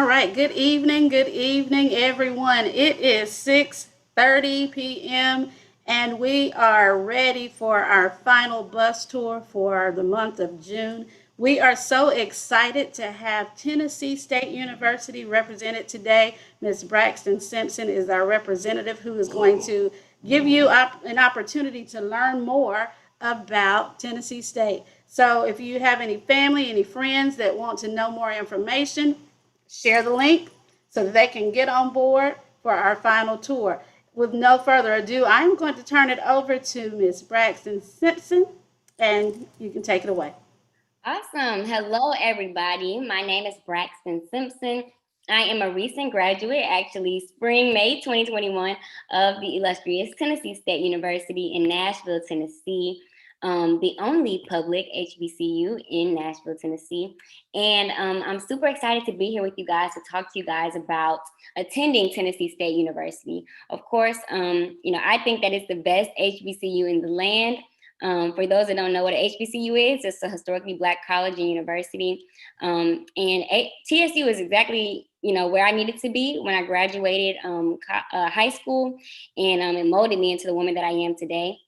All right, good evening, everyone. It is 6:30 p.m. and we are ready for our final bus tour for the month of June. We are so excited to have Tennessee State University represented today. Ms. Braxton Simpson is our representative who is going to give you an opportunity to learn more about Tennessee State. So if you have any family, any friends that want to know more information, share the link so that they can get on board for our final tour. With no further ado, I'm going to turn it over to Ms. Braxton Simpson, and you can take it away. Awesome. Hello, everybody. My name is Braxton Simpson. I am a recent graduate, actually, spring, May 2021, of the illustrious Tennessee State University in Nashville, Tennessee, the only public HBCU in Nashville, Tennessee. And I'm super excited to be here with you guys to talk to you guys about attending Tennessee State University. Of course, I think that it's the best HBCU in the land. For those that don't know what an HBCU is, it's a historically Black college and university. TSU is exactly, where I needed to be when I graduated high school, and it molded me into the woman that I am today.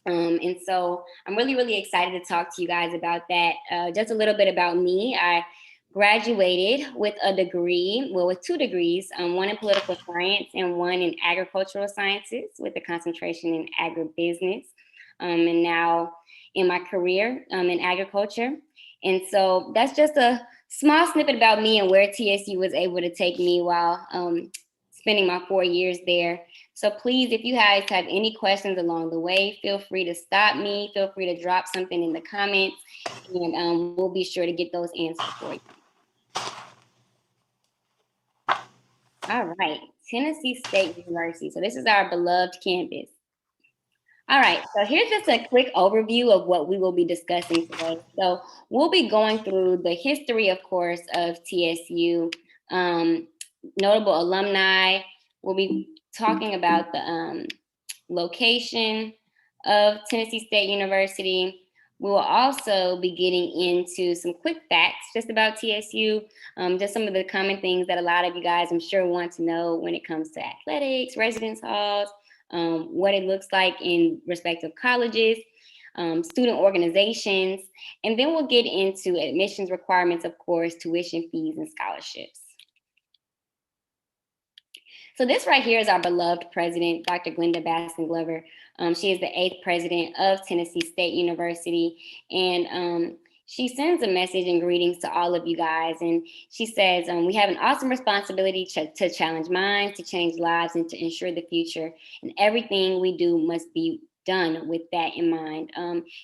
And so I'm really, really excited to talk to you guys about that. Just a little bit about me. I graduated with a degree, well, with two degrees, one in political science and one in agricultural sciences with a concentration in agribusiness. And now in my career in agriculture. And so that's just a small snippet about me and where TSU was able to take me while spending my 4 years there. So please, if you guys have any questions along the way, feel free to stop me. Feel free to drop something in the comments, and we'll be sure to get those answers for you. All right, Tennessee State University. So this is our beloved campus. All right, so here's just a quick overview of what we will be discussing today. So we'll be going through the history, of course, of TSU, notable alumni. We'll be talking about the location of Tennessee State University. We will also be getting into some quick facts just about TSU, just some of the common things that a lot of you guys, I'm sure, want to know when it comes to athletics, residence halls, what it looks like in respective colleges, student organizations, and then we'll get into admissions requirements, of course, tuition fees and scholarships. So this right here is our beloved president, Dr. Glenda Baston Glover. She is the 8th president of Tennessee State University, and she sends a message and greetings to all of you guys. And she says, we have an awesome responsibility to challenge minds, to change lives, and to ensure the future. And everything we do must be done with that in mind.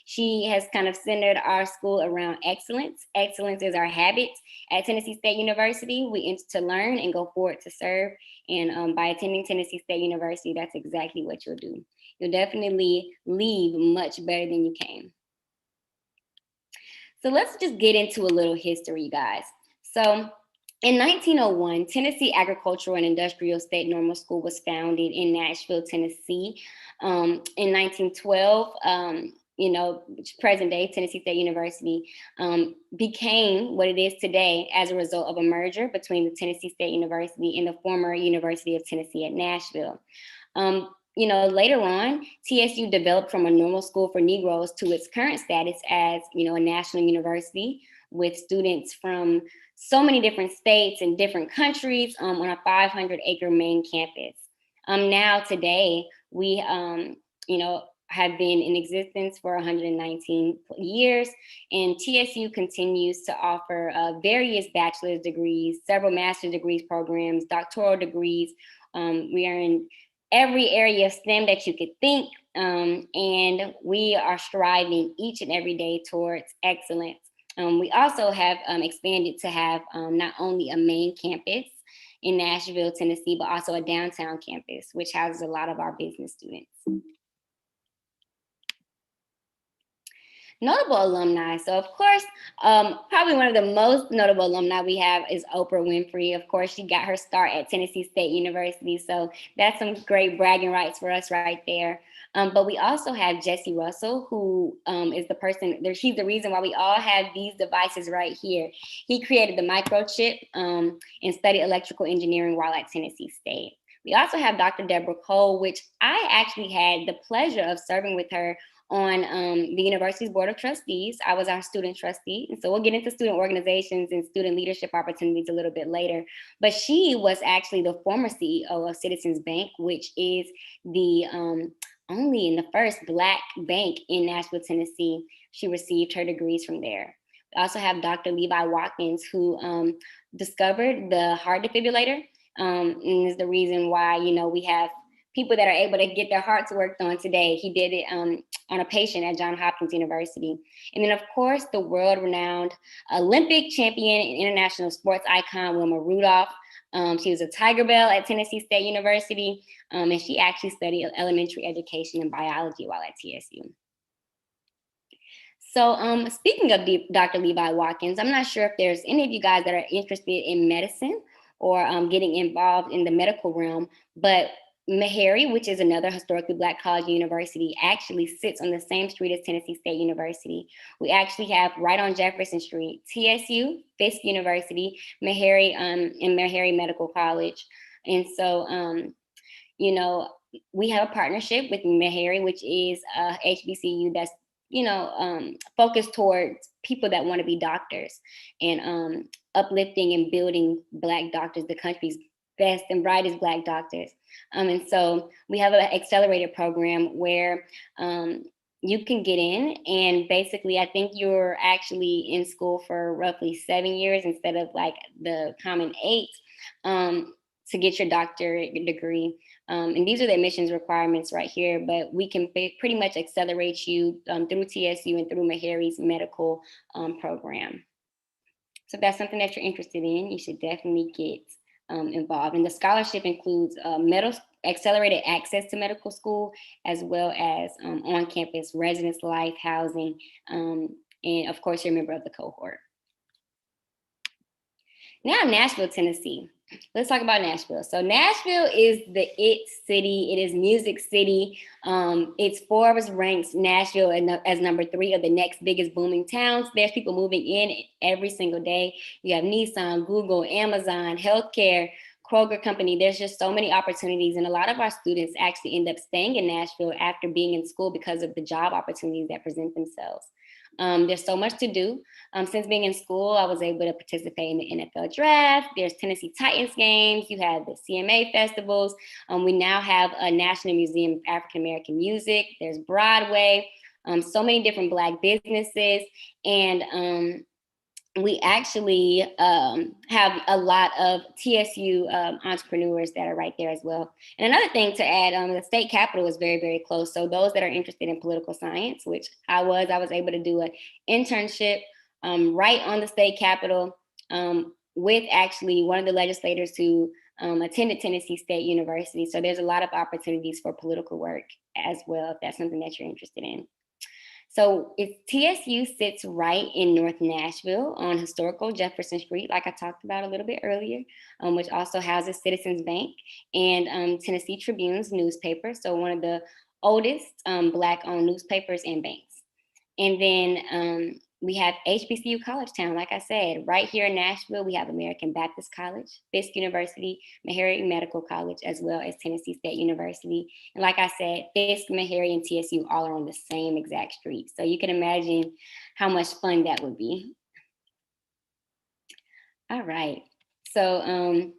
She has kind of centered our school around excellence. Excellence is our habit at Tennessee State University. We enter to learn and go forward to serve. And by attending Tennessee State University, that's exactly what you'll do. You'll definitely leave much better than you came. So let's just get into a little history, guys. So in 1901, Tennessee Agricultural and Industrial State Normal School was founded in Nashville, Tennessee. In 1912, present day Tennessee State University became what it is today as a result of a merger between the Tennessee State University and the former University of Tennessee at Nashville. Later on, TSU developed from a normal school for Negroes to its current status as, a national university with students from so many different states and different countries on a 500-acre main campus. Now today, we, have been in existence for 119 years, and TSU continues to offer various bachelor's degrees, several master's degrees programs, doctoral degrees. We are in every area of STEM that you could think, and we are striving each and every day towards excellence. We also have expanded to have not only a main campus in Nashville, Tennessee, but also a downtown campus, which houses a lot of our business students. Notable alumni. So of course, probably one of the most notable alumni we have is Oprah Winfrey. Of course, she got her start at Tennessee State University. So that's some great bragging rights for us right there. But we also have Jesse Russell, who is the person, he's the reason why we all have these devices right here. He created the microchip and studied electrical engineering while at Tennessee State. We also have Dr. Deborah Cole, which I actually had the pleasure of serving with her on the university's board of trustees. I was our student trustee. And so we'll get into student organizations and student leadership opportunities a little bit later. But she was actually the former CEO of Citizens Bank, which is the only in the first Black bank in Nashville, Tennessee. She received her degrees from there. We also have Dr. Levi Watkins, who discovered the heart defibrillator, and is the reason why, you know, we have people that are able to get their hearts worked on today. He did it on a patient at Johns Hopkins University. And then, of course, the world-renowned Olympic champion and international sports icon, Wilma Rudolph. She was a Tiger Bell at Tennessee State University, and she actually studied elementary education and biology while at TSU. So speaking of Dr. Levi Watkins, I'm not sure if there's any of you guys that are interested in medicine or getting involved in the medical realm, but Meharry, which is another historically Black college and university, actually sits on the same street as Tennessee State University. We actually have right on Jefferson Street, TSU, Fisk University, Meharry, and Meharry Medical College. And so, you know, we have a partnership with Meharry, which is a HBCU that's, you know, focused towards people that want to be doctors and uplifting and building Black doctors, the country's best and brightest Black doctors. And so we have an accelerated program where you can get in, and basically I think you're actually in school for roughly 7 years instead of like the common 8 to get your doctorate degree. And these are the admissions requirements right here, but we can pretty much accelerate you through TSU and through Meharry's medical program. So if that's something that you're interested in, you should definitely get involved. And the scholarship includes accelerated access to medical school, as well as on-campus residence life, housing, and of course, you're a member of the cohort. Now, Nashville, Tennessee. Let's talk about Nashville. So Nashville is the it city. It is Music City. It's Forbes ranks Nashville as number 3 of the next biggest booming towns. There's people moving in every single day. You have Nissan, Google, Amazon, healthcare, Kroger Company. There's just so many opportunities. And a lot of our students actually end up staying in Nashville after being in school because of the job opportunities that present themselves. There's so much to do. Since being in school, I was able to participate in the NFL draft. There's Tennessee Titans games. You have the CMA festivals. We now have a National Museum of African American Music. There's Broadway. So many different Black businesses. And we actually have a lot of TSU entrepreneurs that are right there as well. And another thing to add, the state capitol is very, very close. So those that are interested in political science, which I was able to do an internship right on the state capitol with actually one of the legislators who attended Tennessee State University. So there's a lot of opportunities for political work as well, if that's something that you're interested in. So TSU sits right in North Nashville on historical Jefferson Street, like I talked about a little bit earlier, which also houses Citizens Bank and Tennessee Tribune's newspaper. So one of the oldest Black-owned newspapers and banks. And then we have HBCU College Town, like I said, right here in Nashville. We have American Baptist College, Fisk University, Meharry Medical College, as well as Tennessee State University. And like I said, Fisk, Meharry, and TSU all are on the same exact street. So you can imagine how much fun that would be. All right. So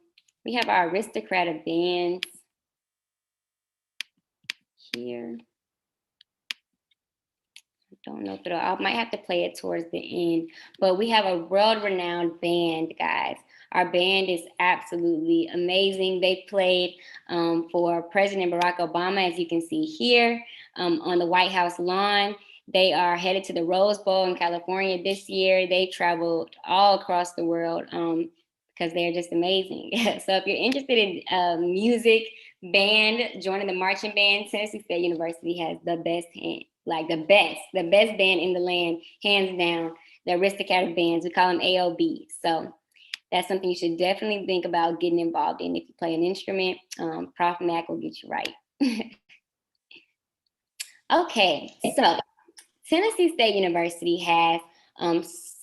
we have our aristocrat of bands here. Don't know if I might have to play it towards the end, but we have a world-renowned band, guys. Our band is absolutely amazing. They played for President Barack Obama, as you can see here, on the White House lawn. They are headed to the Rose Bowl in California this year. They traveled all across the world because they're just amazing. So if you're interested in music, band, joining the marching band, Tennessee State University has the best the best band in the land, hands down, the aristocrat of bands. We call them AOB. So that's something you should definitely think about getting involved in. If you play an instrument, Prof Mac will get you right. Okay, so Tennessee State University has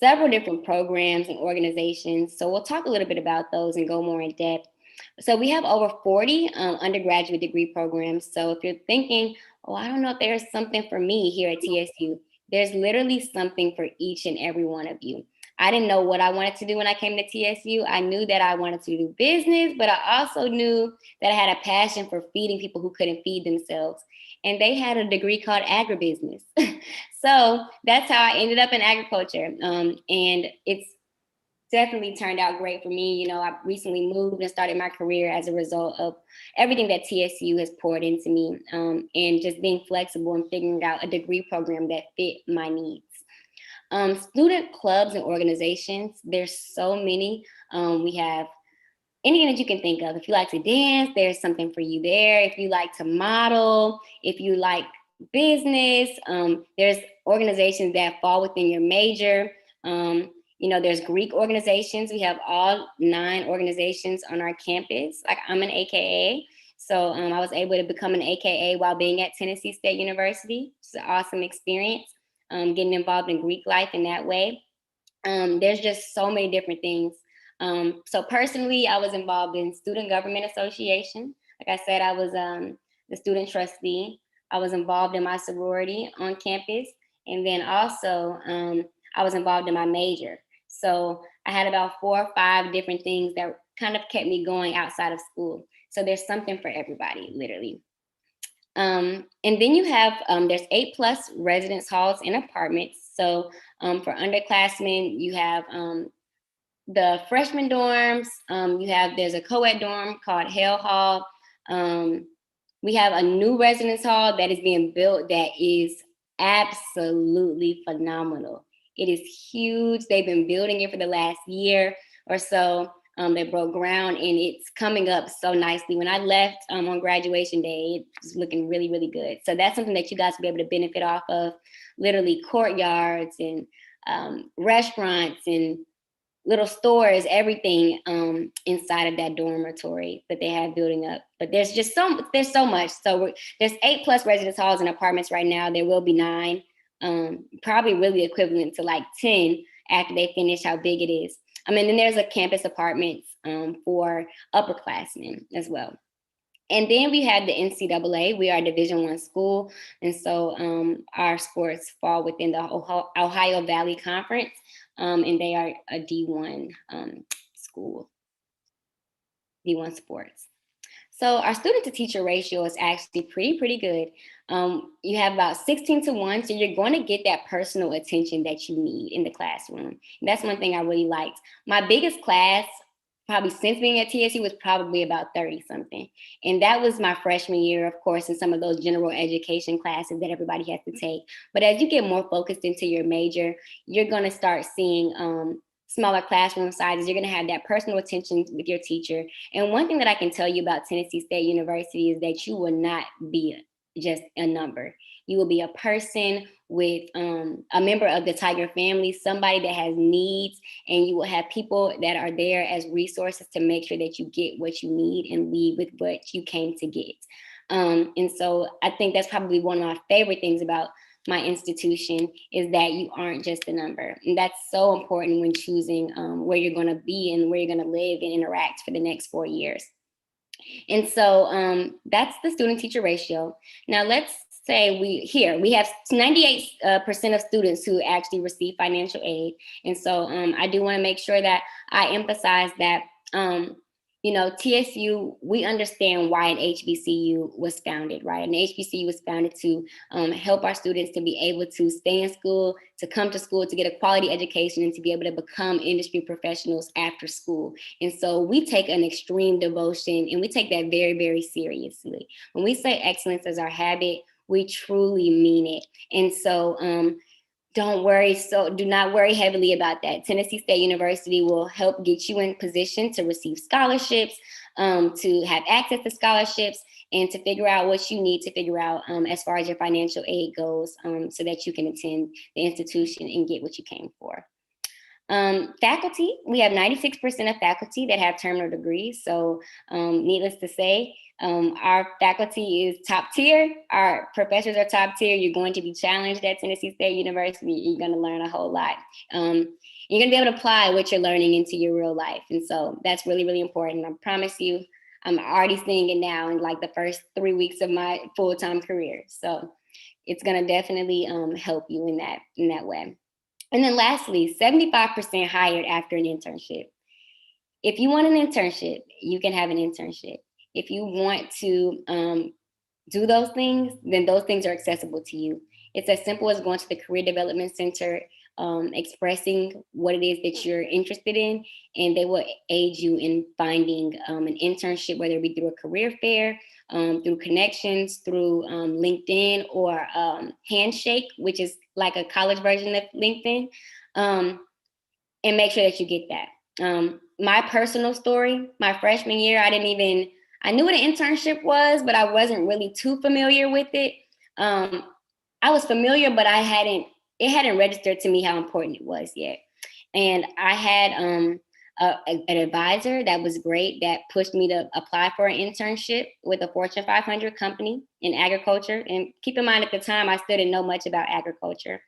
several different programs and organizations. So we'll talk a little bit about those and go more in depth. So we have over 40 undergraduate degree programs. So if you're thinking, oh, I don't know if there's something for me here at TSU, there's literally something for each and every one of you. I didn't know what I wanted to do when I came to TSU. I knew that I wanted to do business, but I also knew that I had a passion for feeding people who couldn't feed themselves. And they had a degree called agribusiness. So that's how I ended up in agriculture. And it's definitely turned out great for me. You know, I recently moved and started my career as a result of everything that TSU has poured into me, and just being flexible and figuring out a degree program that fit my needs. Student clubs and organizations, there's so many. We have anything that you can think of. If you like to dance, there's something for you there. If you like to model, if you like business, there's organizations that fall within your major. You know, there's Greek organizations. We have all 9 organizations on our campus. Like I'm an AKA. So I was able to become an AKA while being at Tennessee State University. It's an awesome experience, getting involved in Greek life in that way. There's just so many different things. So personally, I was involved in Student Government Association. Like I said, I was the student trustee. I was involved in my sorority on campus. And then also, I was involved in my major. So I had about 4 or 5 different things that kind of kept me going outside of school. So there's something for everybody, literally. And then you have, there's 8+ residence halls and apartments. So for underclassmen, you have the freshman dorms. There's a co-ed dorm called Hale Hall. We have a new residence hall that is being built that is absolutely phenomenal. It is huge. They've been building it for the last year or so. They broke ground and it's coming up so nicely. When I left on graduation day, it was looking really, really good. So that's something that you guys will be able to benefit off of. Literally courtyards and restaurants and little stores, everything inside of that dormitory that they have building up. But there's so much. So there's 8+ residence halls and apartments right now. There will be 9, probably really equivalent to like 10 after they finish how big it is. And then there's a campus apartments for upperclassmen as well. And then we had the NCAA. We are a Division I school. And so our sports fall within the Ohio Valley Conference. And they are a D1 school, D1 sports. So our student to teacher ratio is actually pretty good. You have about 16-1, so you're going to get that personal attention that you need in the classroom. And that's one thing I really liked. My biggest class, probably since being at TSU, was probably about 30 something. And that was my freshman year, of course, in some of those general education classes that everybody has to take. But as you get more focused into your major, you're going to start seeing smaller classroom sizes. You're going to have that personal attention with your teacher. And one thing that I can tell you about Tennessee State University is that you will not be just a number. You will be a person with a member of the Tiger family, somebody that has needs, and you will have people that are there as resources to make sure that you get what you need and leave with what you came to get. And so I think that's probably one of my favorite things about my institution is that you aren't just a number. And that's so important when choosing where you're going to be and where you're going to live and interact for the next 4 years. And so that's the student teacher ratio. Now let's say we have 98% of students who actually receive financial aid. And so I do want to make sure that I emphasize that TSU, we understand why an HBCU was founded, right? An HBCU was founded to help our students to be able to stay in school, to come to school, to get a quality education, and to be able to become industry professionals after school. And so we take an extreme devotion, and we take that very, very seriously. When we say excellence is our habit, we truly mean it. And so do not worry heavily about that. Tennessee State University will help get you in position to receive scholarships, to have access to scholarships, and to figure out what you need to figure out as far as your financial aid goes, so that you can attend the institution and get what you came for. Faculty, we have 96% of faculty that have terminal degrees. So needless to say, Our faculty is top tier. Our professors are top tier. You're going to be challenged at Tennessee State University. You're going to learn a whole lot. You're going to be able to apply what you're learning into your real life. And so that's really, really important. I promise you, I'm already seeing it now in like the first 3 weeks of my full-time career. So it's going to definitely help you in that way. And then lastly, 75% hired after an internship. If you want an internship, you can have an internship. If you want to do those things, then those things are accessible to you. It's as simple as going to the Career Development Center, expressing what it is that you're interested in, and they will aid you in finding an internship, whether it be through a career fair, through connections, through LinkedIn, or Handshake, which is like a college version of LinkedIn, and make sure that you get that. My personal story, my freshman year, I knew what an internship was, but I wasn't really too familiar with it. I was familiar, but it hadn't registered to me how important it was yet. And I had an advisor that was great, that pushed me to apply for an internship with a Fortune 500 company in agriculture. And keep in mind, at the time, I still didn't know much about agriculture.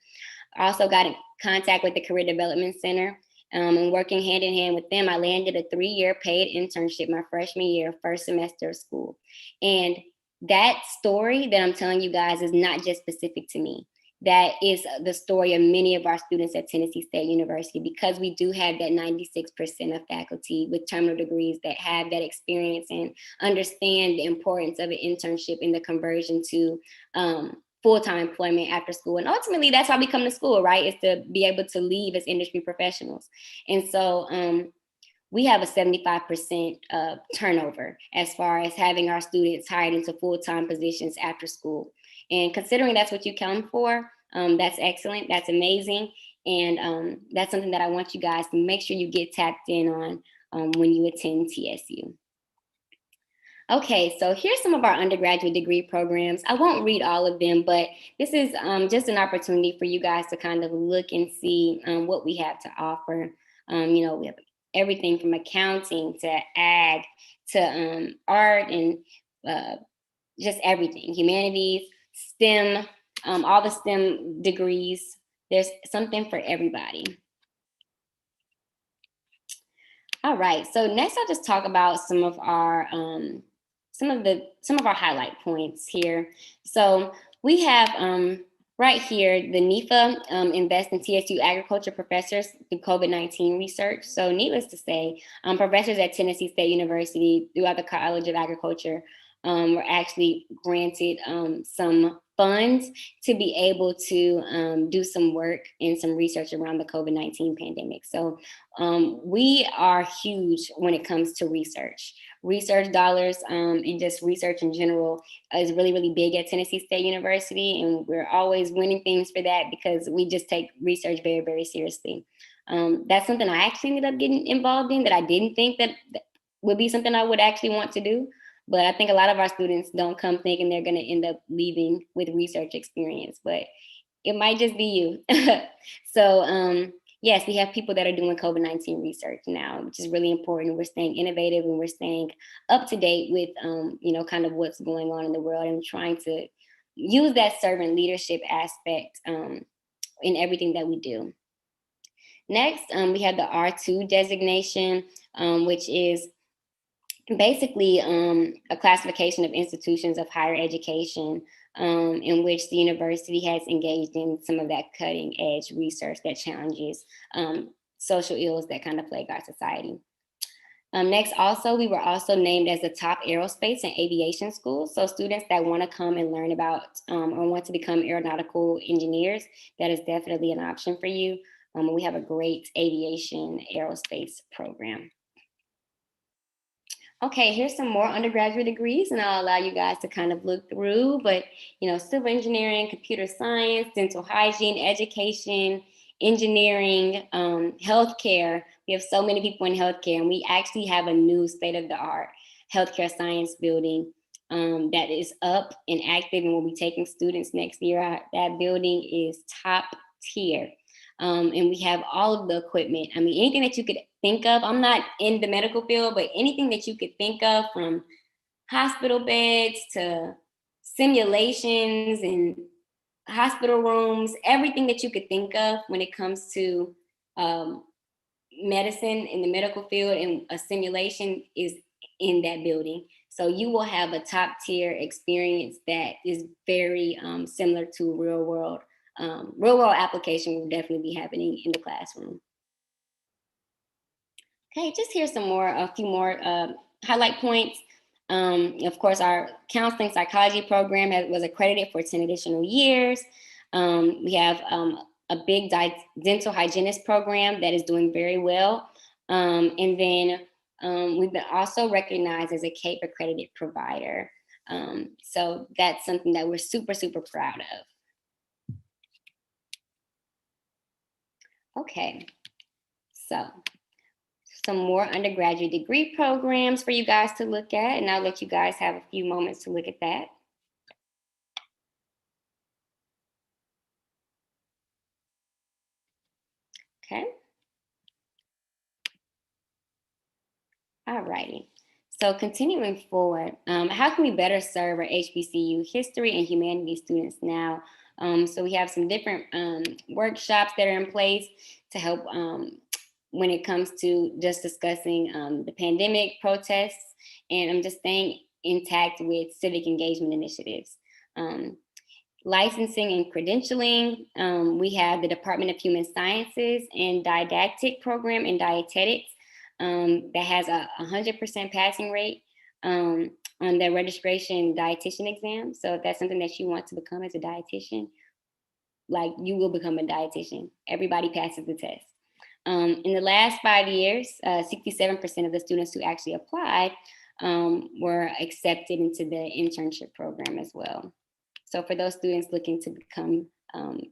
I also got in contact with the Career Development Center. And working hand in hand with them, I landed a 3-year paid internship my freshman year, first semester of school. And that story that I'm telling you guys is not just specific to me. That is the story of many of our students at Tennessee State University, because we do have that 96% of faculty with terminal degrees that have that experience and understand the importance of an internship in the conversion to full-time employment after school. And ultimately, that's why we come to school, right? Is to be able to leave as industry professionals. And so we have a 75% turnover as far as having our students hired into full-time positions after school. And considering that's what you come for, that's excellent, that's amazing. And that's something that I want you guys to make sure you get tapped in on when you attend TSU. Okay, so here's some of our undergraduate degree programs. I won't read all of them, but this is just an opportunity for you guys to kind of look and see what we have to offer. We have everything from accounting to ag to art and just everything, humanities, STEM, all the STEM degrees. There's something for everybody. All right, so next I'll just talk about some of our highlight points here. So we have right here the NEFA Invest in TSU Agriculture Professors through COVID-19 research. So needless to say, professors at Tennessee State University throughout the College of Agriculture were actually granted some funds to be able to do some work and some research around the COVID-19 pandemic. So we are huge when it comes to research. Research dollars and just research in general is really, really big at Tennessee State University. And we're always winning things for that because we just take research very, very seriously. That's something I actually ended up getting involved in that I didn't think that would be something I would actually want to do. But I think a lot of our students don't come thinking they're going to end up leaving with research experience, but it might just be you. So yes, we have people that are doing COVID-19 research now, which is really important. We're staying innovative and we're staying up to date with, kind of what's going on in the world and trying to use that servant leadership aspect in everything that we do. Next, we have the R2 designation, which is basically a classification of institutions of higher education in which the university has engaged in some of that cutting edge research that challenges social ills that kind of plague our society. Next, also, we were also named as the top aerospace and aviation school. So students that want to come and learn about or want to become aeronautical engineers, that is definitely an option for you. We have a great aviation aerospace program. Okay, here's some more undergraduate degrees, and I'll allow you guys to kind of look through, but civil engineering, computer science, dental hygiene, education, engineering, healthcare. We have so many people in healthcare, and we actually have a new state-of-the-art healthcare science building that is up and active and will be taking students next year. That building is top tier. And we have all of the equipment. I mean, anything that you could think of. I'm not in the medical field, but anything that you could think of, from hospital beds to simulations and hospital rooms, everything that you could think of when it comes to um, medicine in the medical field, and a simulation is in that building. So you will have a top tier experience that is very similar to real world. Real world application will definitely be happening in the classroom. Okay, just here's a few more highlight points. Of course, our counseling psychology program was accredited for 10 additional years. We have a big dental hygienist program that is doing very well. And then we've been also recognized as a CAPE accredited provider. So that's something that we're super, super proud of. Okay, so some more undergraduate degree programs for you guys to look at, and I'll let you guys have a few moments to look at that. Okay. All righty. So continuing forward, how can we better serve our HBCU history and humanities students now? So we have some different workshops that are in place to help when it comes to just discussing the pandemic protests, and I'm just staying intact with civic engagement initiatives. Licensing and credentialing, we have the Department of Human Sciences and Didactic Program in Dietetics that has a 100% passing rate on the registration dietitian exam. So if that's something that you want to become as a dietitian, like you will become a dietitian. Everybody passes the test. In the last 5 years, 67% of the students who actually applied were accepted into the internship program as well. So for those students looking to become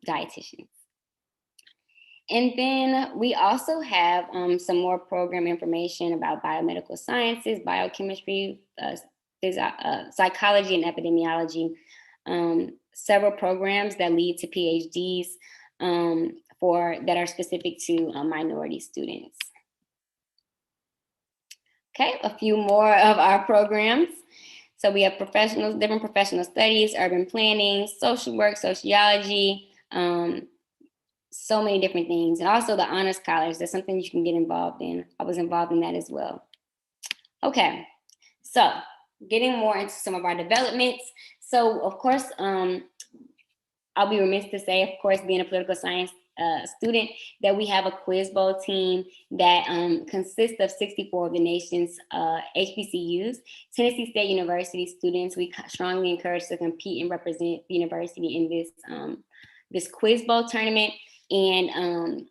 dietitians. And then we also have some more program information about biomedical sciences, biochemistry, psychology, and epidemiology. Several programs that lead to PhDs that are specific to minority students. Okay, a few more of our programs. So we have different professional studies, urban planning, social work, sociology, so many different things. And also the honor scholars, that's something you can get involved in. I was involved in that as well. Okay, so getting more into some of our developments. So of course, I'll be remiss to say, of course, being a political science student, that we have a quiz bowl team that consists of 64 of the nation's HBCUs. Tennessee State University students, we strongly encourage to compete and represent the university in this quiz bowl tournament. And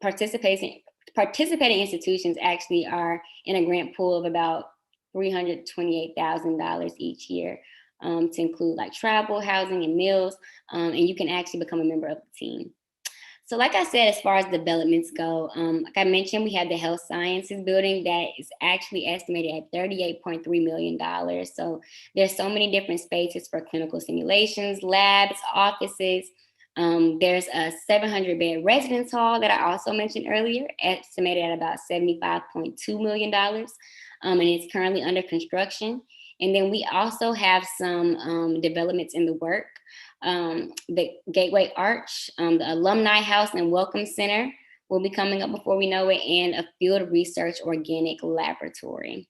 participating institutions actually are in a grant pool of about $328,000 each year to include like travel, housing, and meals. And you can actually become a member of the team. So like I said, as far as developments go, like I mentioned, we have the health sciences building that is actually estimated at $38.3 million. So there's so many different spaces for clinical simulations, labs, offices. There's a 700-bed residence hall that I also mentioned earlier, estimated at about $75.2 million. And it's currently under construction. And then we also have some developments in the work. The Gateway Arch, the Alumni House and Welcome Center will be coming up before we know it, and a field research organic laboratory.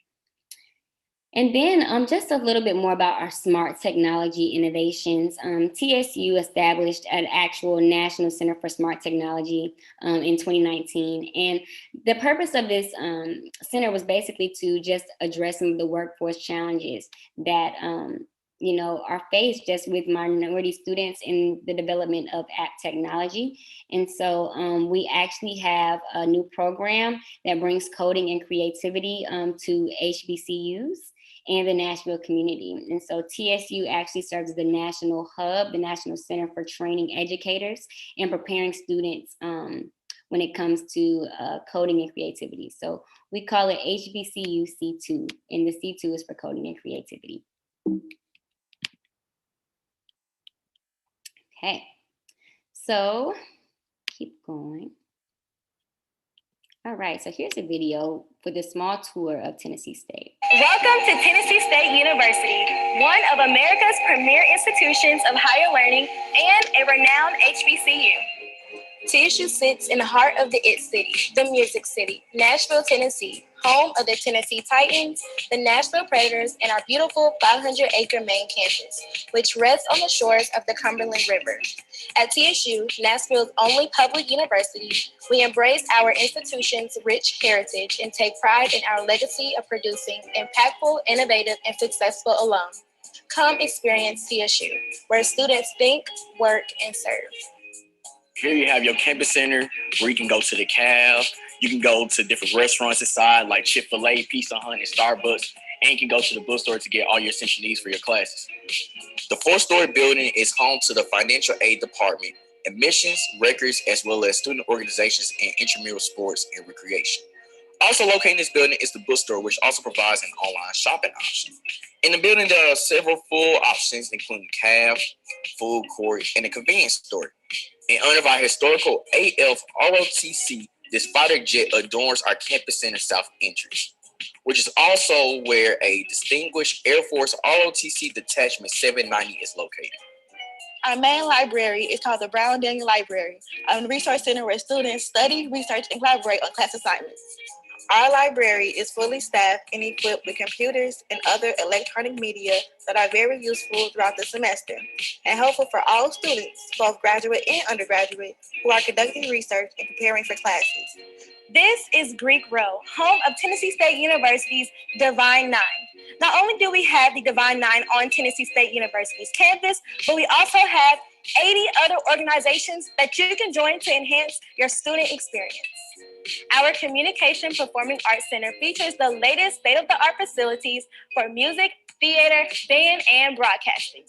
And then just a little bit more about our smart technology innovations. TSU established an actual National Center for Smart Technology in 2019. And the purpose of this center was basically to just address some of the workforce challenges that are faced just with minority students in the development of app technology. And so we actually have a new program that brings coding and creativity to HBCUs and the Nashville community. And so TSU actually serves as the national hub, the National Center for Training Educators and preparing students when it comes to coding and creativity. So we call it HBCU C2, and the C2 is for coding and creativity. Okay, so keep going. All right, so here's a video for this small tour of Tennessee State. Welcome to Tennessee State University, one of America's premier institutions of higher learning and a renowned HBCU. TSU sits in the heart of the IT City, the Music City, Nashville, Tennessee, home of the Tennessee Titans, the Nashville Predators, and our beautiful 500-acre main campus, which rests on the shores of the Cumberland River. At TSU, Nashville's only public university, we embrace our institution's rich heritage and take pride in our legacy of producing impactful, innovative, and successful alum. Come experience TSU, where students think, work, and serve. Here you have your campus center where you can go to the Cav. You can go to different restaurants inside like Chick-fil-A, Pizza Hut, and Starbucks. And you can go to the bookstore to get all your essential needs for your classes. The 4-story building is home to the financial aid department, admissions, records, as well as student organizations and intramural sports and recreation. Also located in this building is the bookstore, which also provides an online shopping option. In the building, there are several full options, including Cav, food court, and a convenience store. In honor of our historical AF ROTC, this fighter jet adorns our campus center south entrance, which is also where a distinguished Air Force ROTC Detachment 790 is located. Our main library is called the Brown Daniel Library, a resource center where students study, research, and collaborate on class assignments. Our library is fully staffed and equipped with computers and other electronic media that are very useful throughout the semester and helpful for all students, both graduate and undergraduate, who are conducting research and preparing for classes. This is Greek Row, home of Tennessee State University's Divine Nine. Not only do we have the Divine Nine on Tennessee State University's campus, but we also have 80 other organizations that you can join to enhance your student experience. Our Communication Performing Arts Center features the latest state-of-the-art facilities for music, theater, band, and broadcasting.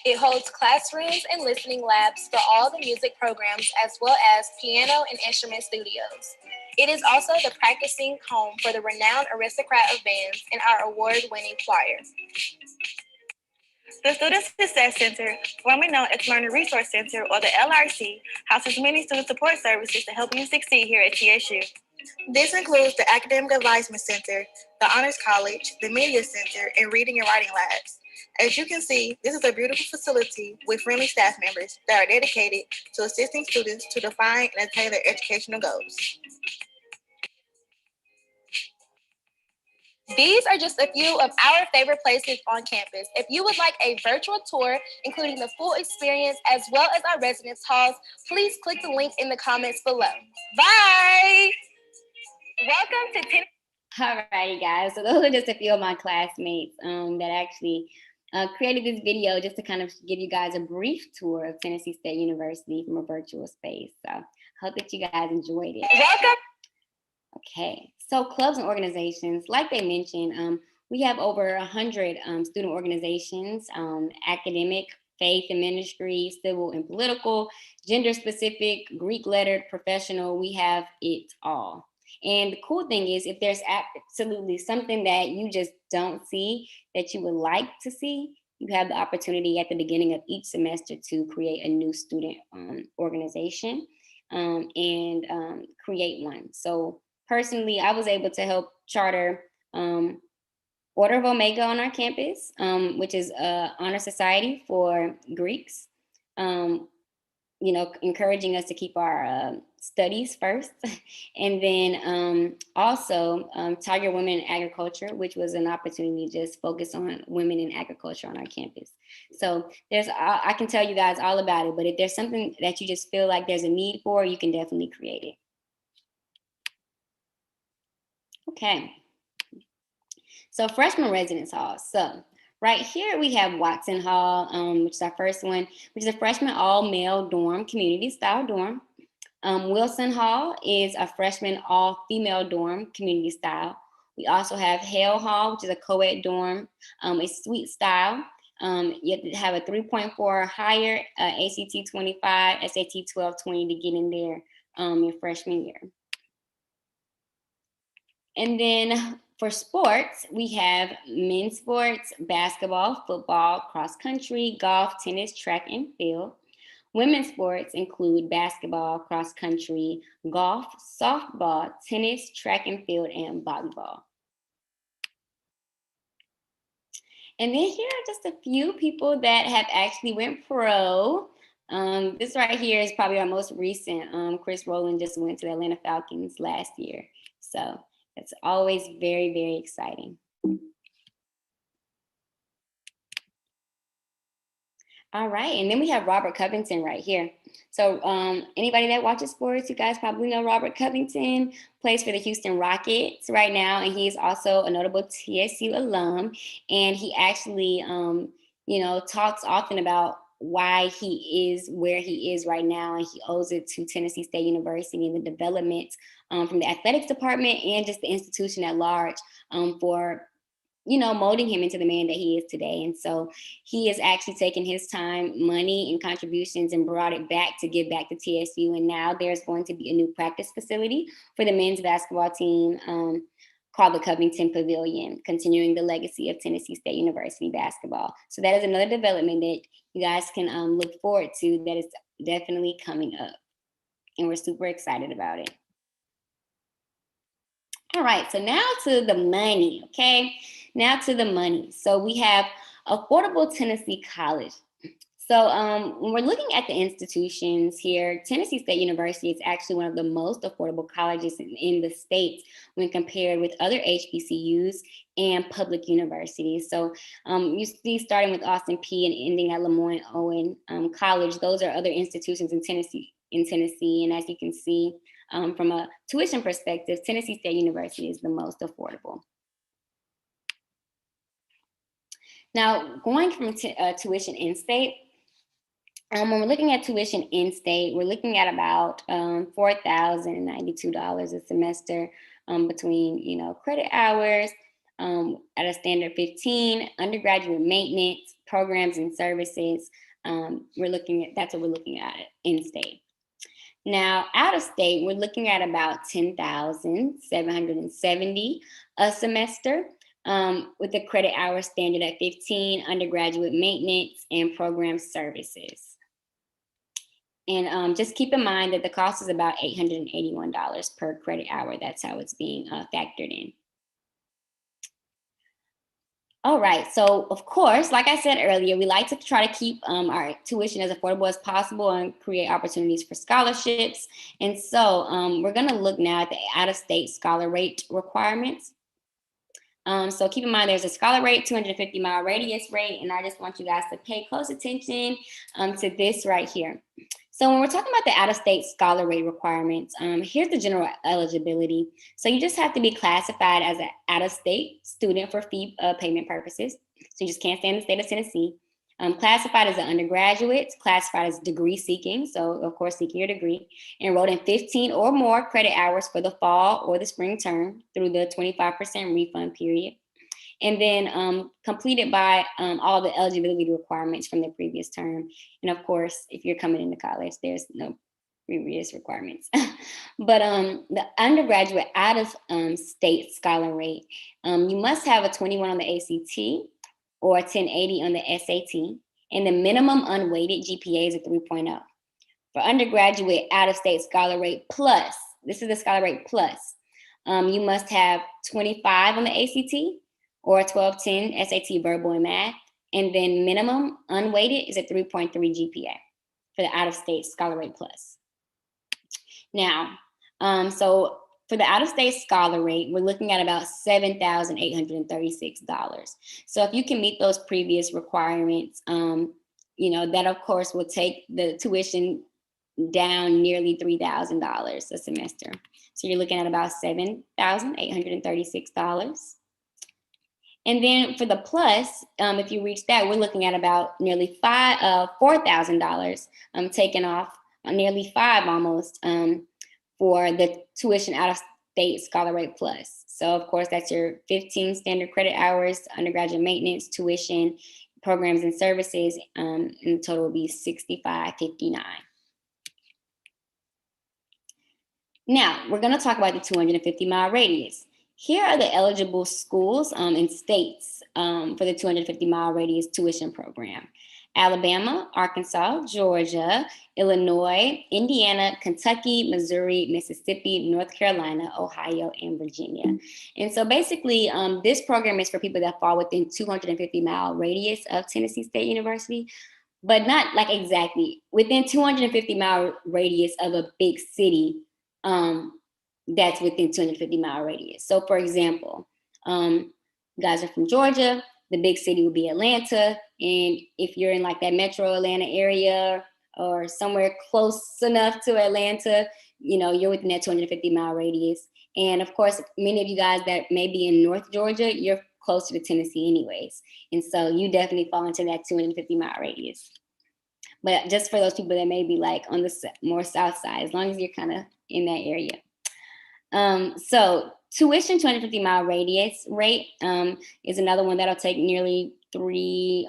It holds classrooms and listening labs for all the music programs, as well as piano and instrument studios. It is also the practicing home for the renowned Aristocrat of Bands and our award-winning choir. The Student Success Center, formerly known as Learner Resource Center, or the LRC, houses many student support services to help you succeed here at TSU. This includes the Academic Advisement Center, the Honors College, the Media Center, and Reading and Writing Labs. As you can see, this is a beautiful facility with friendly staff members that are dedicated to assisting students to define and attain their educational goals. These are just a few of our favorite places on campus. If you would like a virtual tour, including the full experience as well as our residence halls, please click the link in the comments below. Bye! Welcome to Tennessee. All righty, guys. So those are just a few of my classmates that actually created this video just to kind of give you guys a brief tour of Tennessee State University from a virtual space. So hope that you guys enjoyed it. Welcome. Okay, so clubs and organizations, like they mentioned, we have over 100 student organizations, academic, faith and ministry, civil and political, gender specific, Greek lettered, professional, we have it all. And the cool thing is, if there's absolutely something that you just don't see that you would like to see, you have the opportunity at the beginning of each semester to create a new student organization and create one. So personally, I was able to help charter Order of Omega on our campus, which is an honor society for Greeks, you know, encouraging us to keep our studies first. And then also Tiger Women in Agriculture, which was an opportunity to just focus on women in agriculture on our campus. So I can tell you guys all about it, but if there's something that you just feel like there's a need for, you can definitely create it. Okay, so freshman residence hall. So right here we have Watson Hall, which is our first one, which is a freshman all-male dorm, community style dorm. Wilson Hall is a freshman all-female dorm, community style. We also have Hale Hall, which is a co-ed dorm, a suite style. You have to have a 3.4 or higher, ACT 25, SAT 1220 to get in there your freshman year. And then for sports, we have men's sports, basketball, football, cross country, golf, tennis, track and field. Women's sports include basketball, cross country, golf, softball, tennis, track and field, and volleyball. And then here are just a few people that have actually went pro. This right here is probably our most recent. Chris Rowland just went to the Atlanta Falcons last year. So it's always very, very exciting. All right, and then we have Robert Covington right here. So anybody that watches sports, you guys probably know Robert Covington, plays for the Houston Rockets right now, and he's also a notable TSU alum. And he actually, talks often about why he is where he is right now, and he owes it to Tennessee State University and the development from the athletics department and just the institution at large for molding him into the man that he is today. And so he has actually taken his time, money, and contributions and brought it back to give back to TSU. And now there's going to be a new practice facility for the men's basketball team called the Covington Pavilion, continuing the legacy of Tennessee State University basketball. So that is another development that you guys can look forward to that is definitely coming up. And we're super excited about it. All right, so now to the money, okay? Now to the money. So we have Affordable Tennessee College. So when we're looking at the institutions here, Tennessee State University is actually one of the most affordable colleges in the state when compared with other HBCUs and public universities. So you see starting with Austin Peay and ending at Lemoyne Owen College, those are other institutions in Tennessee. And as you can see, from a tuition perspective, Tennessee State University is the most affordable. Now, going from tuition in-state, when we're looking at tuition in-state, we're looking at about $4,092 a semester between, credit hours at a standard 15, undergraduate maintenance, programs and services. That's what we're looking at in-state. Now, out of state, we're looking at about $10,770 a semester with the credit hour standard at 15, undergraduate maintenance, and program services. And just keep in mind that the cost is about $881 per credit hour. That's how it's being factored in. All right, so of course, like I said earlier, we like to try to keep our tuition as affordable as possible and create opportunities for scholarships. And so we're gonna look now at the out-of-state scholar rate requirements. So keep in mind there's a scholar rate, 250-mile radius rate, and I just want you guys to pay close attention to this right here. So when we're talking about the out-of-state scholar rate requirements, here's the general eligibility. So you just have to be classified as an out-of-state student for fee payment purposes. So you just can't stay in the state of Tennessee. Classified as an undergraduate, classified as degree seeking. So of course, seeking your degree, enrolled in 15 or more credit hours for the fall or the spring term through the 25% refund period. And then completed by all the eligibility requirements from the previous term. And of course, if you're coming into college, there's no previous requirements. But the undergraduate out-of-state scholar rate, you must have a 21 on the ACT or 1080 on the SAT, and the minimum unweighted GPA is a 3.0. For undergraduate out-of-state scholar rate plus, this is the scholar rate plus, you must have 25 on the ACT, or 1210 SAT verbal and math, and then minimum unweighted is a 3.3 GPA for the out-of-state scholar rate plus. Now, so for the out-of-state scholar rate, we're looking at about $7,836. So if you can meet those previous requirements, that of course will take the tuition down nearly $3,000 a semester. So you're looking at about $7,836. And then for the plus, if you reach that, we're looking at about nearly $4,000 taken off, nearly $5,000 almost, for the tuition out-of-state scholar rate plus. So of course, that's your 15 standard credit hours, undergraduate maintenance, tuition, programs and services, and the total will be $65.59. Now, we're gonna talk about the 250-mile radius. Here are the eligible schools and states for the 250-mile radius tuition program. Alabama, Arkansas, Georgia, Illinois, Indiana, Kentucky, Missouri, Mississippi, North Carolina, Ohio, and Virginia. And so basically, this program is for people that fall within 250-mile radius of Tennessee State University, but not like exactly within 250-mile radius of a big city that's within 250-mile radius. So for example, you guys are from Georgia, the big city would be Atlanta. And if you're in like that metro Atlanta area or somewhere close enough to Atlanta, you know, you're within that 250-mile radius. And of course, many of you guys that may be in North Georgia, you're closer to Tennessee anyways. And so you definitely fall into that 250-mile radius. But just for those people that may be like on the more south side, as long as you're kind of in that area. So tuition 250-mile radius rate is another one that'll take nearly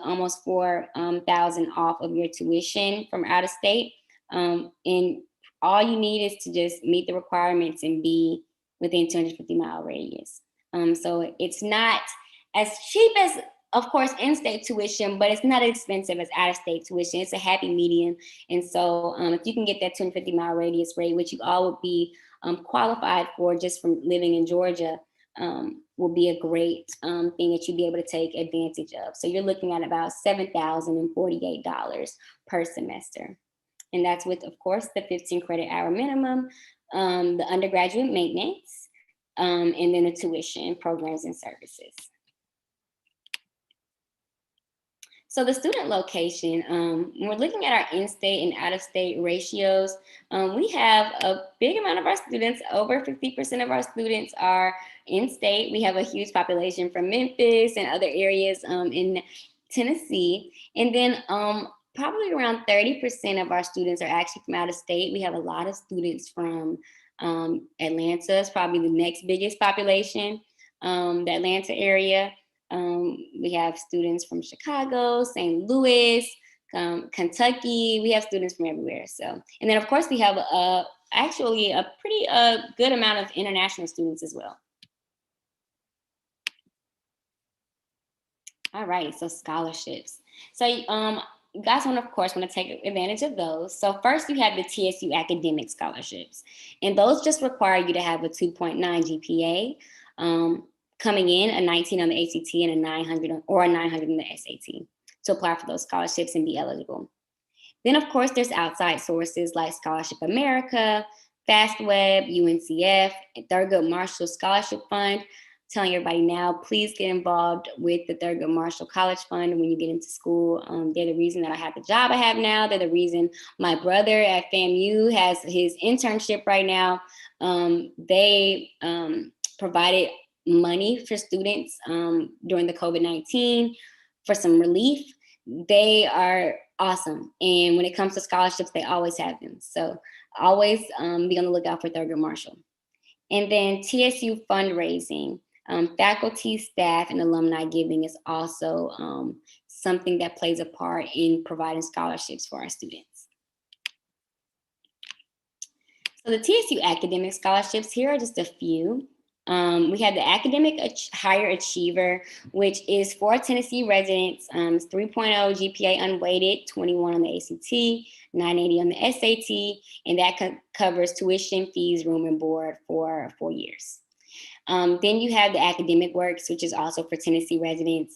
almost 4,000 off of your tuition from out of state. And all you need is to just meet the requirements and be within 250-mile radius. So it's not as cheap as, of course, in-state tuition, but it's not as expensive as out-of-state tuition. It's a happy medium. And so if you can get that 250-mile radius rate, which you all would be qualified for just from living in Georgia, will be a great thing that you'd be able to take advantage of. So you're looking at about $7,048 per semester. And that's with, of course, the 15 credit hour minimum, the undergraduate maintenance, and then the tuition, programs, and services. So the student location, when we're looking at our in-state and out-of-state ratios, we have a big amount of our students, over 50% of our students are in-state. We have a huge population from Memphis and other areas in Tennessee. And then probably around 30% of our students are actually from out of state. We have a lot of students from Atlanta. It's probably the next biggest population, the Atlanta area. We have students from Chicago, St. Louis, Kentucky. We have students from everywhere. So, and then of course we have actually a pretty good amount of international students as well. All right, so scholarships. So you guys of course want to take advantage of those. So first you have the TSU academic scholarships, and those just require you to have a 2.9 GPA. Coming in, a 19 on the ACT and a 900 or a 900 on the SAT to apply for those scholarships and be eligible. Then of course there's outside sources like Scholarship America, FastWeb, UNCF, and Thurgood Marshall Scholarship Fund. Telling everybody now, please get involved with the Thurgood Marshall College Fund when you get into school. They're the reason that I have the job I have now. They're the reason my brother at FAMU has his internship right now. They provided money for students during the COVID-19 for some relief. They are awesome. And when it comes to scholarships, they always have them. So always be on the lookout for Thurgood Marshall. And then TSU fundraising, faculty, staff, and alumni giving is also something that plays a part in providing scholarships for our students. So the TSU academic scholarships, here are just a few. We have the Academic Higher Achiever, which is for Tennessee residents, 3.0 GPA unweighted, 21 on the ACT, 980 on the SAT, and that covers tuition, fees, room and board for 4 years. Then you have the Academic Works, which is also for Tennessee residents,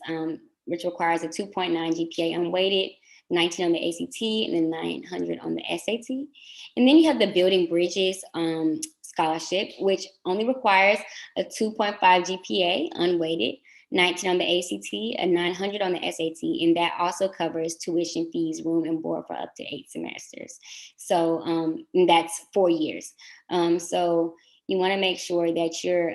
which requires a 2.9 GPA unweighted, 19 on the ACT, and then 900 on the SAT. And then you have the Building Bridges scholarship, which only requires a 2.5 GPA unweighted, 19 on the ACT, and 900 on the SAT, and that also covers tuition, fees, room and board for up to 8 semesters. So that's 4 years. So you want to make sure that you're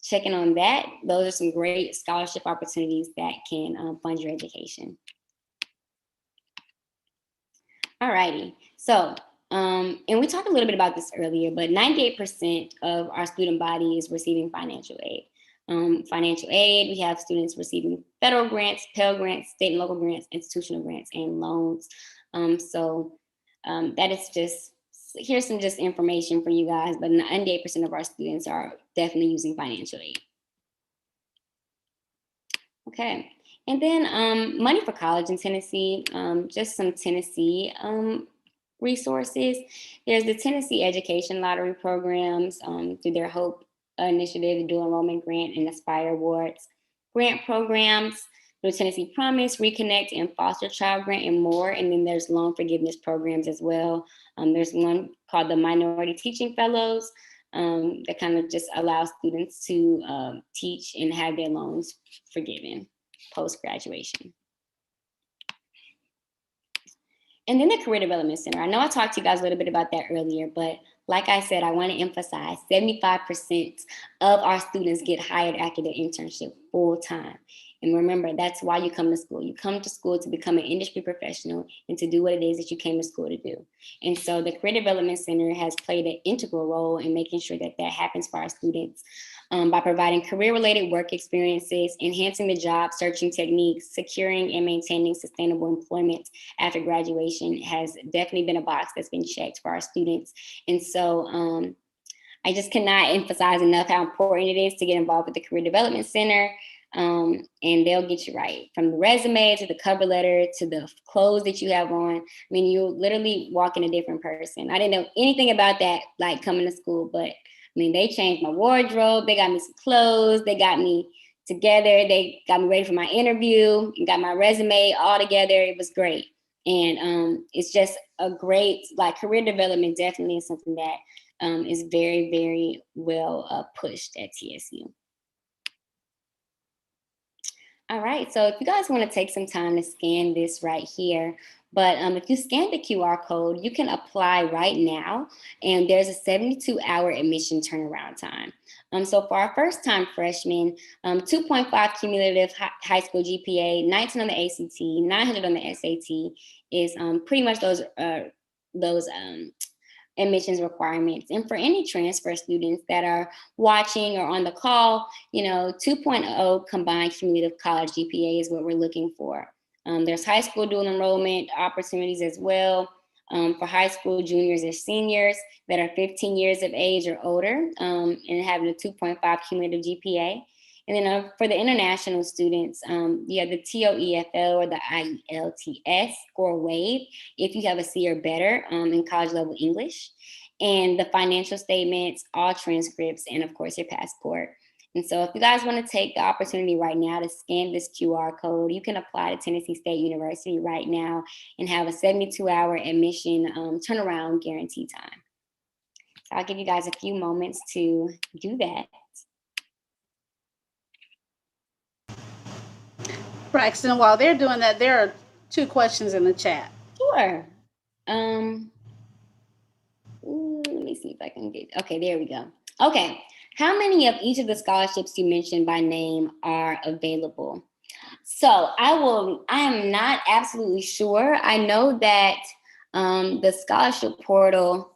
checking on that. Those are some great scholarship opportunities that can fund your education. All righty, so and we talked a little bit about this earlier, but 98% of our student body is receiving financial aid. We have students receiving federal grants, Pell Grants, state and local grants, institutional grants, and loans. That is just, here's some just information for you guys, but 98% of our students are definitely using financial aid. Okay, And then money for college in Tennessee, just some Tennessee resources. There's the Tennessee Education Lottery programs through their HOPE initiative, dual enrollment grant, and Aspire Awards. Grant programs through Tennessee Promise, Reconnect, and Foster Child Grant, and more. And then there's loan forgiveness programs as well. There's one called the Minority Teaching Fellows that kind of just allows students to teach and have their loans forgiven post-graduation. And then the Career Development Center. I know I talked to you guys a little bit about that earlier, but like I said, I want to emphasize 75% of our students get hired after their internship full time. And remember, that's why you come to school. You come to school to become an industry professional and to do what it is that you came to school to do. And so the Career Development Center has played an integral role in making sure that that happens for our students by providing career-related work experiences, enhancing the job searching techniques, securing and maintaining sustainable employment after graduation has definitely been a box that's been checked for our students. And so I just cannot emphasize enough how important it is to get involved with the Career Development Center. And they'll get you right, from the resume to the cover letter to the clothes that you have on. I mean, you literally walk in a different person. I didn't know anything about that, like coming to school, but I mean, they changed my wardrobe. They got me some clothes. They got me together. They got me ready for my interview and got my resume all together. It was great. And it's just a great, like, career development definitely is something that is very, very well pushed at TSU. All right, so if you guys want to take some time to scan this right here, but if you scan the QR code, you can apply right now, and there's a 72-hour admission turnaround time. So for our first-time freshmen, 2.5 cumulative high school GPA, 19 on the ACT, 900 on the SAT is pretty much those admissions requirements. And for any transfer students that are watching or on the call, 2.0 combined cumulative college GPA is what we're looking for. There's high school dual enrollment opportunities as well for high school juniors and seniors that are 15 years of age or older and having a 2.5 cumulative GPA. And then for the international students, you have the TOEFL or the IELTS score wave if you have a C or better in college level English, and the financial statements, all transcripts, and of course your passport. And so if you guys want to take the opportunity right now to scan this QR code, you can apply to Tennessee State University right now and have a 72-hour admission turnaround guarantee time. So I'll give you guys a few moments to do that. Braxton, while they're doing that, there are 2 questions in the chat. Sure. Let me see if I can get, okay, there we go. Okay, how many of each of the scholarships you mentioned by name are available? So I am not absolutely sure. I know that the scholarship portal,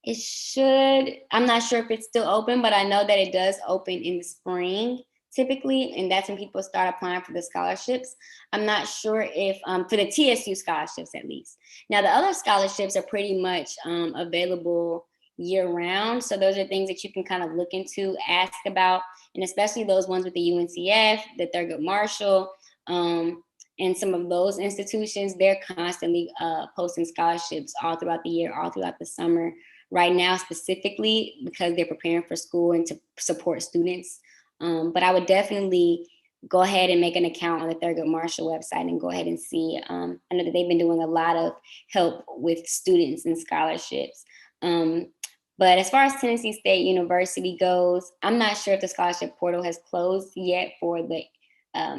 I'm not sure if it's still open, but I know that it does open in the spring typically, and that's when people start applying for the scholarships. I'm not sure if, for the TSU scholarships at least. Now the other scholarships are pretty much available year round. So those are things that you can kind of look into, ask about, and especially those ones with the UNCF, the Thurgood Marshall, and some of those institutions, they're constantly posting scholarships all throughout the year, all throughout the summer. Right now specifically, because they're preparing for school and to support students. But I would definitely go ahead and make an account on the Thurgood Marshall website and go ahead and see. I know that they've been doing a lot of help with students and scholarships. But as far as Tennessee State University goes, I'm not sure if the scholarship portal has closed yet for the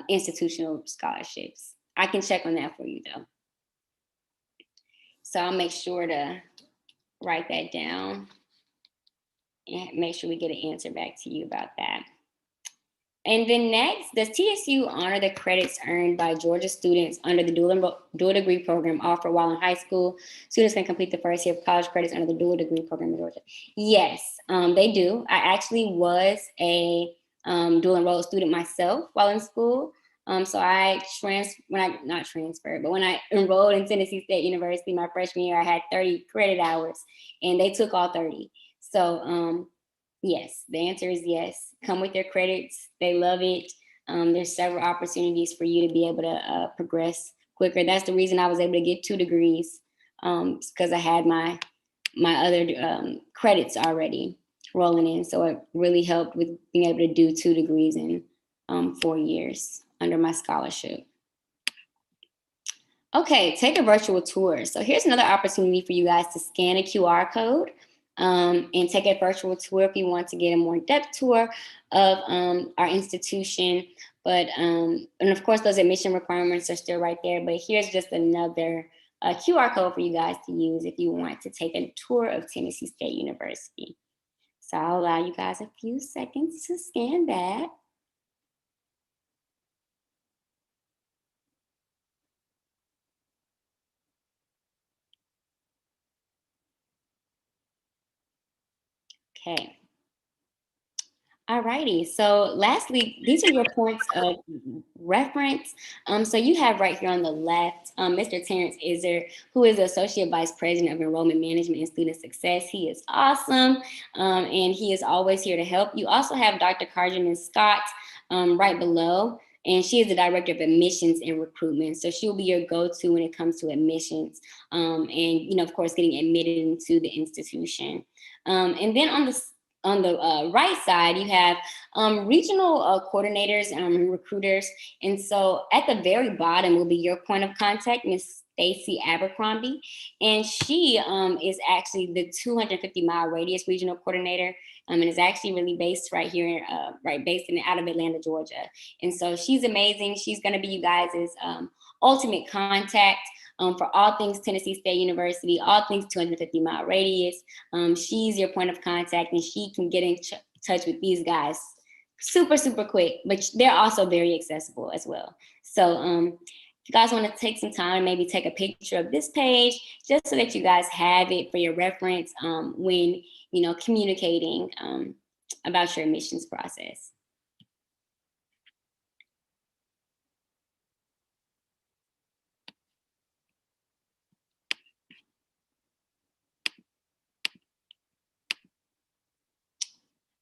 institutional scholarships. I can check on that for you though. So I'll make sure to write that down and make sure we get an answer back to you about that. And then next, does TSU honor the credits earned by Georgia students under the dual degree program offered while in high school? Students can complete the first year of college credits under the dual degree program in Georgia. Yes, they do. I actually was a dual enrolled student myself while in school. So when I enrolled in Tennessee State University my freshman year, I had 30 credit hours and they took all 30. So yes, the answer is yes. Come with your credits. They love it. There's several opportunities for you to be able to progress quicker. That's the reason I was able to get 2 degrees, because I had my other credits already rolling in. So it really helped with being able to do 2 degrees in 4 years under my scholarship. Okay, take a virtual tour. So here's another opportunity for you guys to scan a QR code and take a virtual tour if you want to get a more in-depth tour of our institution. But, and of course, those admission requirements are still right there. But here's just another QR code for you guys to use if you want to take a tour of Tennessee State University. So I'll allow you guys a few seconds to scan that. Okay. Alrighty, so lastly, these are your points of reference. So you have right here on the left, Mr. Terrence Iser, who is the Associate Vice President of Enrollment Management and Student Success. He is awesome, and he is always here to help. You also have Dr. Carjamin Scott right below, and she is the Director of Admissions and Recruitment. So she'll be your go-to when it comes to admissions, and of course, getting admitted into the institution. And then on the right side, you have regional coordinators and recruiters. And so at the very bottom will be your point of contact, Miss Stacy Abercrombie. And she is actually the 250-mile radius regional coordinator, and is actually really based right here, based out of Atlanta, Georgia. And so she's amazing. She's gonna be you guys' ultimate contact for all things Tennessee State University, all things 250-mile radius. She's your point of contact, and she can get in touch with these guys super, super quick, but they're also very accessible as well. So if you guys want to take some time, maybe take a picture of this page, just so that you guys have it for your reference when communicating about your admissions process.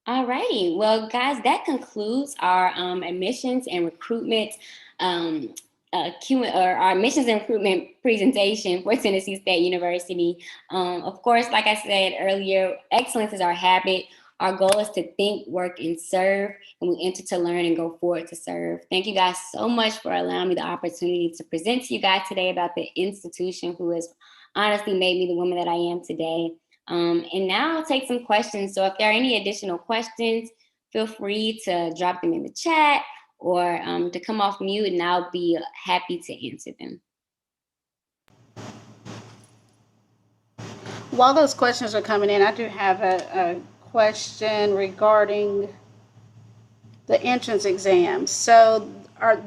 All righty. Well, guys, that concludes our admissions and recruitment our admissions and recruitment presentation for Tennessee State University. Of course, like I said earlier, excellence is our habit. Our goal is to think, work, and serve, and we enter to learn and go forward to serve. Thank you guys so much for allowing me the opportunity to present to you guys today about the institution who has honestly made me the woman that I am today. And now I'll take some questions. So if there are any additional questions, feel free to drop them in the chat or to come off mute, and I'll be happy to answer them. While those questions are coming in, I do have a question regarding the entrance exams. So are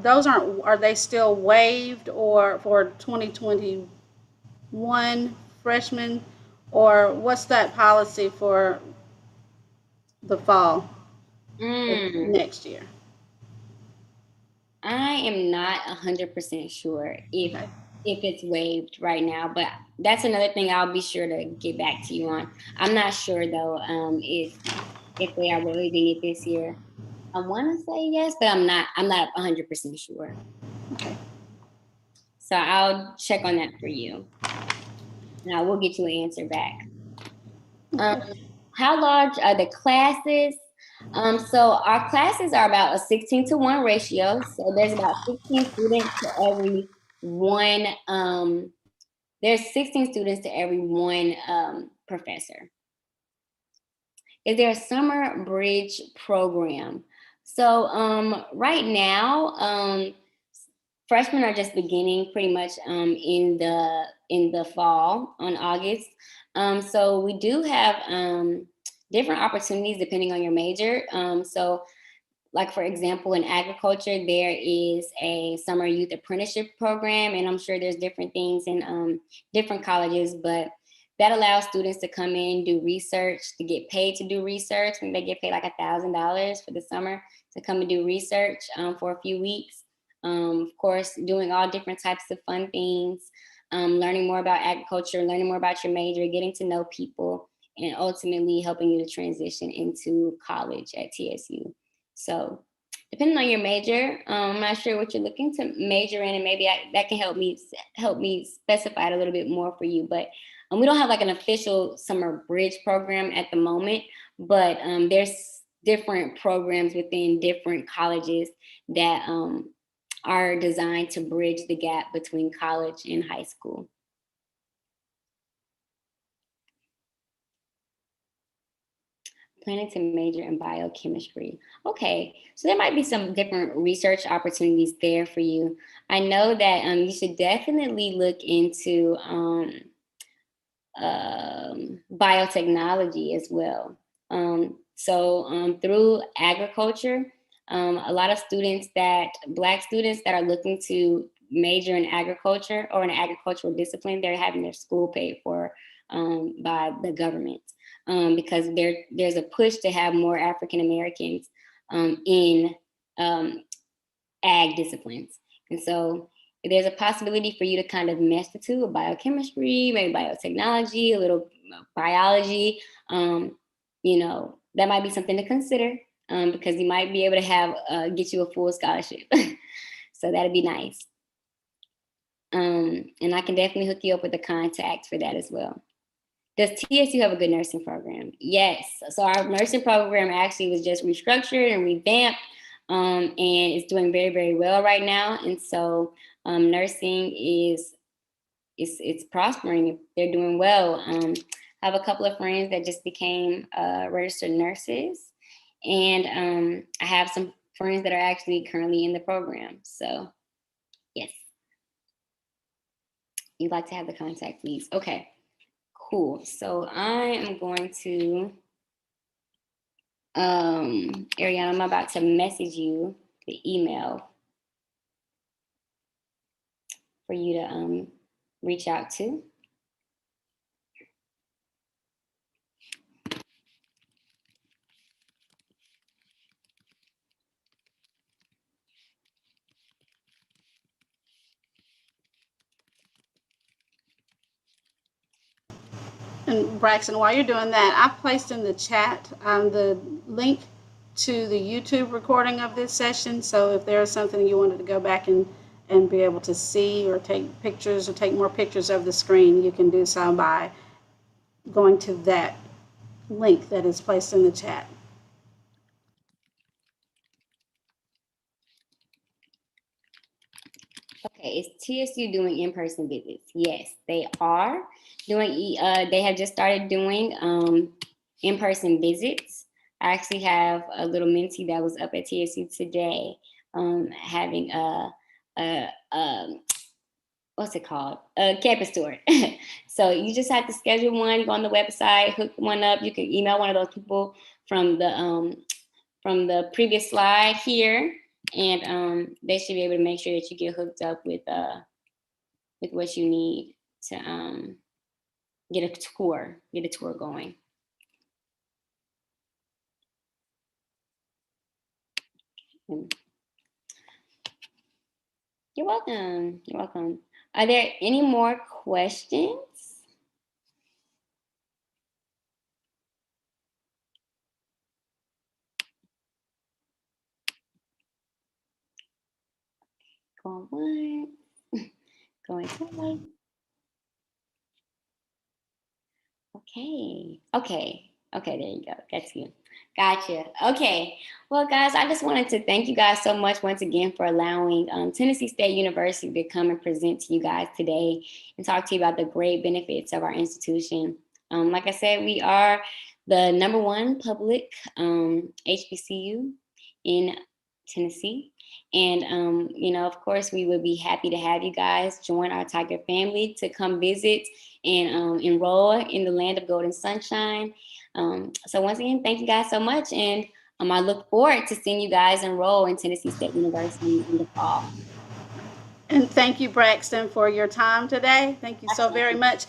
they still waived or for 2021 freshmen? Or what's that policy for the fall next year? I am not 100% sure if it's waived right now, but that's another thing I'll be sure to get back to you on. I'm not sure though if they are waiving it this year. I want to say yes, but I'm not 100% sure. Okay. So I'll check on that for you. And I will get you an answer back. How large are the classes? So our classes are about a 16-to-1 ratio. So there's about 16 students to every one. There's 16 students to every one professor. Is there a summer bridge program? So right now, freshmen are just beginning pretty much in the fall on August. So we do have different opportunities depending on your major. So like for example, in agriculture, there is a summer youth apprenticeship program, and I'm sure there's different things in different colleges, but that allows students to come in, do research, to get paid to do research, and they get paid like $1,000 for the summer to come and do research for a few weeks. Of course, doing all different types of fun things, learning more about agriculture, learning more about your major, getting to know people, and ultimately helping you to transition into college at TSU. So depending on your major, I'm not sure what you're looking to major in, and maybe that can help me specify it a little bit more for you. But we don't have like an official summer bridge program at the moment, but there's different programs within different colleges that are designed to bridge the gap between college and high school. Planning to major in biochemistry. Okay, so there might be some different research opportunities there for you. I know that you should definitely look into biotechnology as well. So through agriculture, a lot of Black students that are looking to major in agriculture or an agricultural discipline, they're having their school paid for by the government. Because there's a push to have more African Americans in ag disciplines. And so there's a possibility for you to kind of mesh the two, biochemistry, maybe biotechnology, a little biology. That might be something to consider because you might be able to have get you a full scholarship. So that'd be nice. And I can definitely hook you up with a contact for that as well. Does TSU have a good nursing program? Yes. So our nursing program actually was just restructured and revamped, and it's doing very, very well right now. And so nursing it's prospering. They're doing well. I have a couple of friends that just became registered nurses, and I have some friends that are actually currently in the program. So yes, you'd like to have the contact, please. Okay. Cool. So I am going to, Ariana, I'm about to message you the email for you to reach out to. And Braxton, while you're doing that, I've placed in the chat the link to the YouTube recording of this session. So if there is something you wanted to go back and be able to see or take pictures or take more pictures of the screen, you can do so by going to that link that is placed in the chat. Okay, is TSU doing in-person visits? Yes, they are doing. They have just started doing in-person visits. I actually have a little mentee that was up at TSU today, having a what's it called? A campus tour. So you just have to schedule one. Go on the website, hook one up. You can email one of those people from the previous slide here, and they should be able to make sure that you get hooked up with what you need to get a tour going. You're welcome. You're welcome. Are there any more questions? Going once, going twice. Okay, there you go. That's you. Gotcha. Okay. Well, guys, I just wanted to thank you guys so much once again for allowing Tennessee State University to come and present to you guys today and talk to you about the great benefits of our institution. Like I said, we are the #1 public HBCU in Tennessee. And, of course, we would be happy to have you guys join our Tiger family to come visit and enroll in the land of golden sunshine. So once again, thank you guys so much. And I look forward to seeing you guys enroll in Tennessee State University in the fall. And thank you, Braxton, for your time today. Thank you so very much.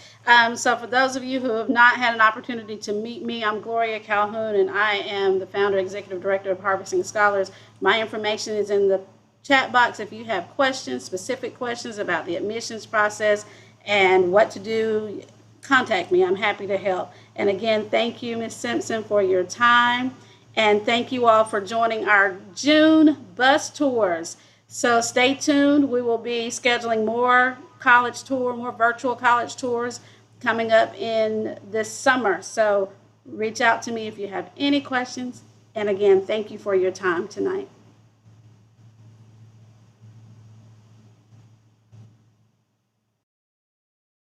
So for those of you who have not had an opportunity to meet me, I'm Gloria Calhoun, and I am the founder, executive director of Harvesting Scholars. My information is in the chat box. If you have questions, specific questions about the admissions process and what to do, contact me. I'm happy to help. And again, thank you, Ms. Simpson, for your time. And thank you all for joining our June bus tours. So stay tuned. We will be scheduling more more virtual college tours coming up in this summer. So reach out to me if you have any questions. And again, thank you for your time tonight.